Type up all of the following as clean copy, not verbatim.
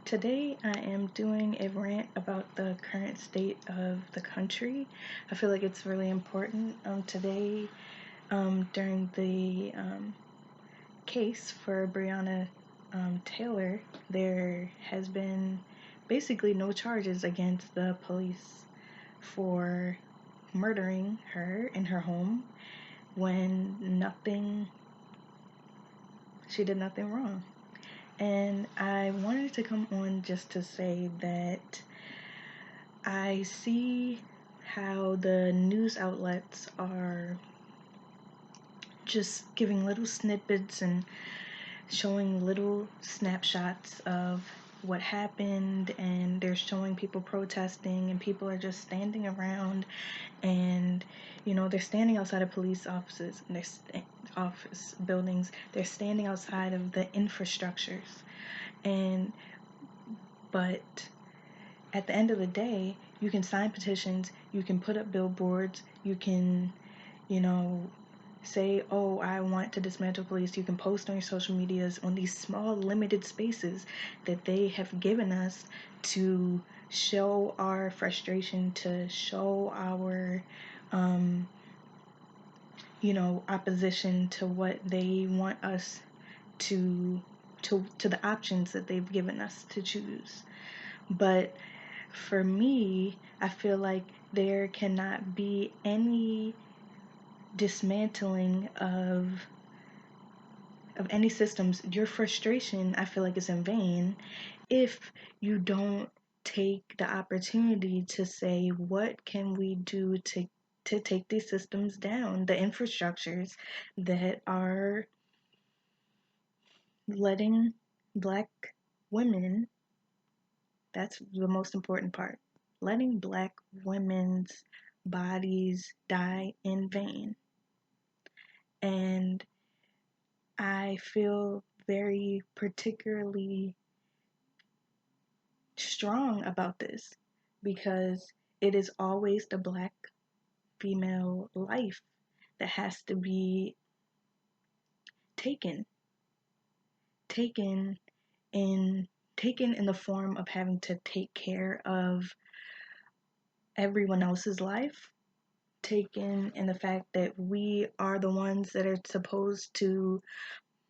Today I am doing a rant about the current state of the country. I feel like it's really important. Today, during the case for Breonna Taylor, there has been basically no charges against the police for murdering her in her home when she did nothing wrong. And I wanted to come on just to say that I see how the news outlets are just giving little snippets and showing little snapshots of what happened, and they're showing people protesting, and people are just standing around, and they're standing outside of police offices and office buildings. They're standing outside of the infrastructures, but at the end of the day, you can sign petitions, you can put up billboards, you can say, oh, I want to dismantle police. You can post on your social medias on these small limited spaces that they have given us to show our frustration, to show our opposition to what they want us to the options that they've given us to choose. But for me, I feel like there cannot be any dismantling of any systems. Your frustration, I feel like, is in vain if you don't take the opportunity to say, what can we do to take these systems down, the infrastructures that are letting Black women, that's the most important part, letting Black women's bodies die in vain. And I feel very particularly strong about this because it is always the Black female life that has to be taken taken in taken in the form of having to take care of everyone else's life, taken in the fact that we are the ones that are supposed to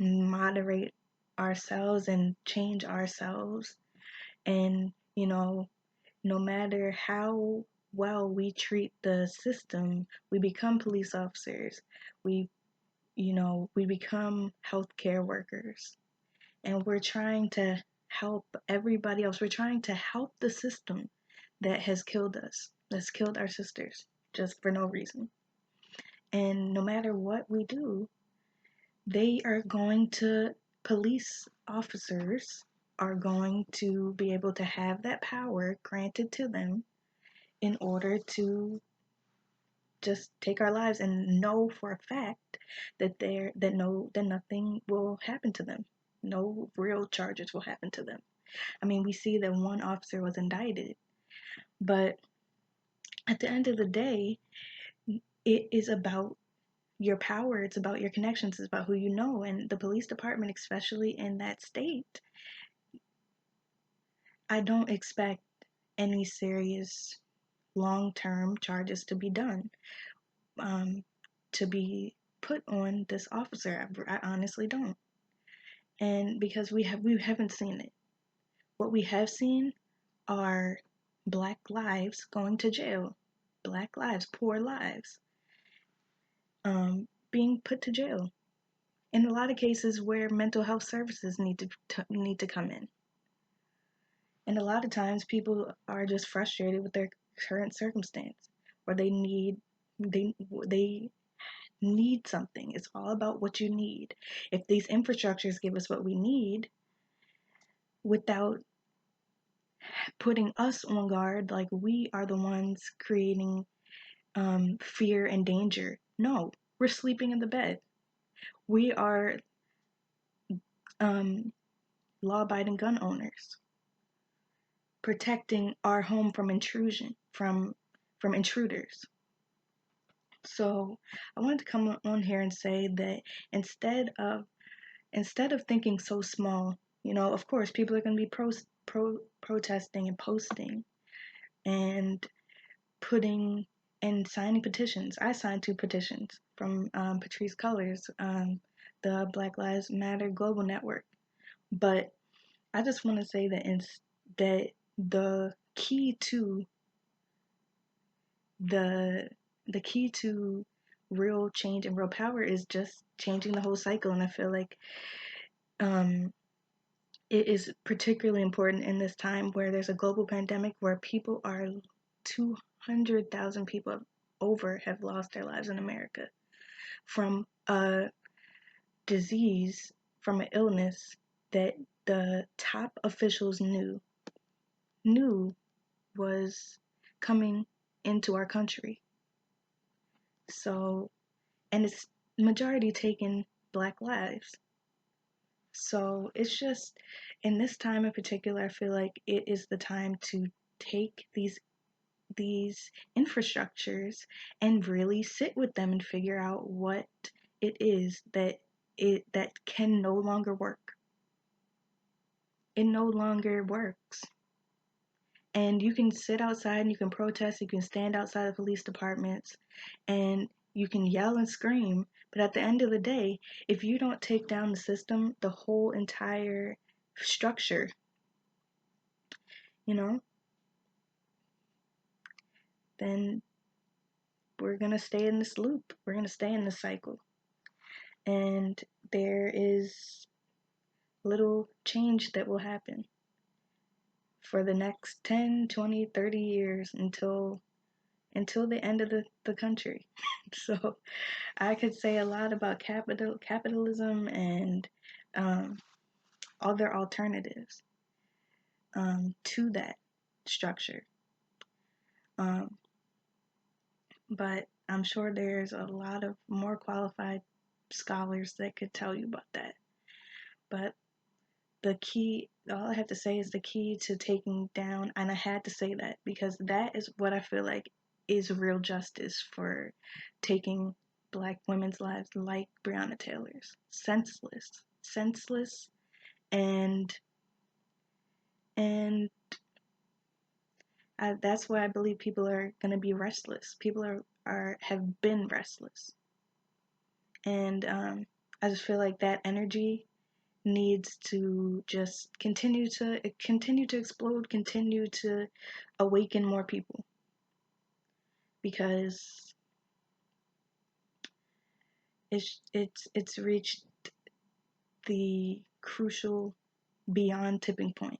moderate ourselves and change ourselves. And no matter how well we treat the system, we become police officers, we become healthcare workers, and we're trying to help everybody else. We're trying to help the system that has killed us, that's killed our sisters just for no reason. And no matter what we do, police officers are going to be able to have that power granted to them in order to just take our lives and know for a fact that nothing will happen to them. No real charges will happen to them. I mean, we see that one officer was indicted, but at the end of the day, it is about your power, it's about your connections, it's about who you know. And the police department, especially in that state, I don't expect any serious long-term charges to be done, to be put on this officer. I honestly don't. And because we haven't seen it. What we have seen are Black lives going to jail, Black lives, poor lives, being put to jail. In a lot of cases where mental health services need to come in. And a lot of times people are just frustrated with their current circumstance, or they need something. It's all about what you need. If these infrastructures give us what we need without putting us on guard, like we are the ones creating fear and danger. No, we're sleeping in the bed. We are law-abiding gun owners, protecting our home from intrusion, from intruders. So I wanted to come on here and say that instead of thinking so small, Of course, people are going to be protesting and posting and putting and signing petitions. I signed 2 petitions from Patrice Cullors, the Black Lives Matter Global Network. But I just want to say that the key to the the key to real change and real power is just changing the whole cycle. And I feel like um, it is particularly important in this time where there's a global pandemic where 200,000 people over have lost their lives in America from a disease, from an illness that the top officials knew was coming into our country. So, and it's majority taking Black lives. So it's just, in this time in particular, I feel like it is the time to take these infrastructures and really sit with them and figure out what it is that can no longer work. It no longer works. And you can sit outside and you can protest, you can stand outside of police departments, and you can yell and scream, but at the end of the day, if you don't take down the system, the whole entire structure, you know, then we're going to stay in this loop. We're going to stay in this cycle. And there is little change that will happen for the next 10, 20, 30 years until the end of the country. So I could say a lot about capitalism and other alternatives to that structure. But I'm sure there's a lot of more qualified scholars that could tell you about that. But all I have to say is the key to taking down, and I had to say that because that is what I feel like is real justice for taking Black women's lives like Breonna Taylor's. Senseless, and and that's why I believe people are going to be restless. People have been restless, and I just feel like that energy needs to just continue to explode, continue to awaken more people, because it's reached the crucial beyond tipping point.